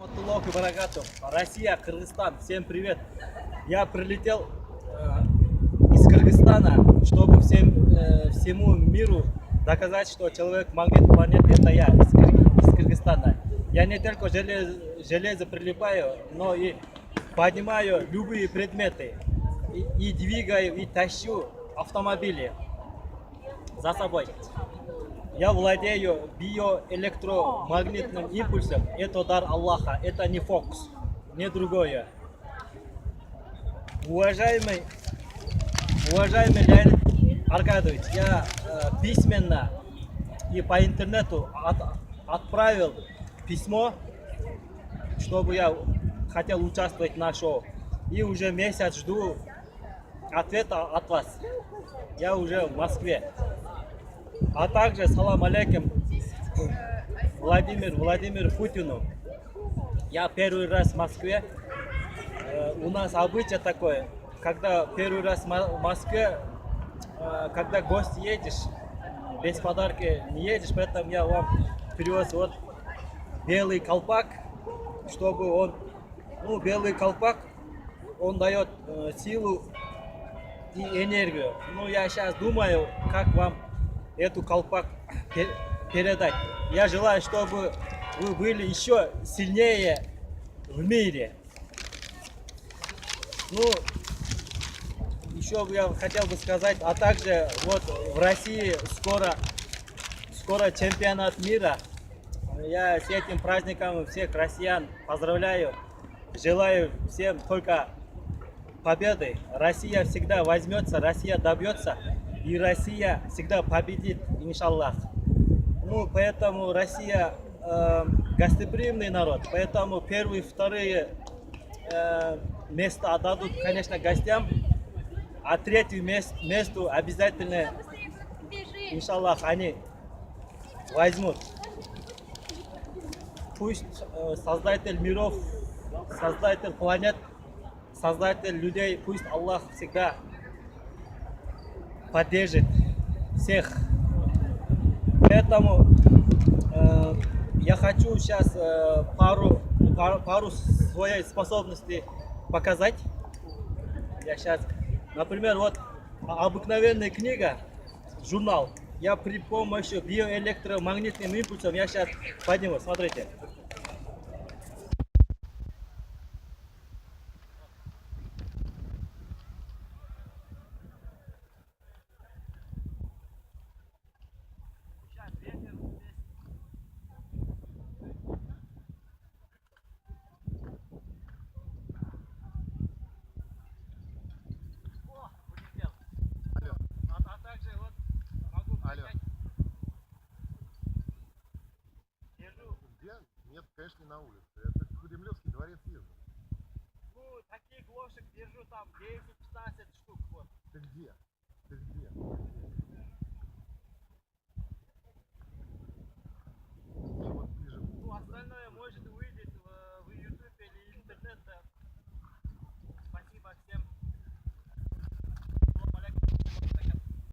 Матулох и Барагатов, Россия, Кыргызстан, всем привет! Я прилетел из Кыргызстана, чтобы всему миру доказать, что человек-магнит планеты это я, из Кыргызстана. Я не только железо прилипаю, но и поднимаю любые предметы, и двигаю, и тащу автомобили за собой. Я владею биоэлектромагнитным импульсом. Это дар Аллаха, это не фокус, не другое. Уважаемый Леонид Аркадьевич, я письменно и по интернету отправил письмо, чтобы я хотел участвовать на шоу. И уже месяц жду ответа от вас. Я уже в Москве. А также салам алейкум Владимир Путину. Я первый раз в Москве. У нас обычай такое, когда первый раз в Москве, когда в гости едешь, без подарка не едешь, поэтому я вам привез вот белый колпак, чтобы белый колпак, он дает силу и энергию. Я сейчас думаю, как вам эту колпак передать. Я желаю, чтобы вы были еще сильнее в мире. Еще я хотел бы сказать, а также вот в России скоро чемпионат мира. Я с этим праздником всех россиян поздравляю. Желаю всем только победы. Россия всегда возьмется, Россия добьется, и Россия всегда победит, иншаллах. Поэтому Россия гостеприимный народ, поэтому первые, вторые места отдадут, конечно, гостям, а третье место обязательно, иншаллах, они возьмут. Пусть Создатель миров, Создатель планет, Создатель людей, пусть Аллах всегда поддержит всех. Поэтому я хочу сейчас пару своей способностей показать. Я сейчас, например, вот обыкновенная книга, журнал. Я при помощи биоэлектромагнитным импульсом я сейчас подниму. Смотрите. Нет, конечно, не на улице. Это Кремлевский дворец езжу. Таких ложек держу там 10-15 штук. Вот. Ты где? Ты где?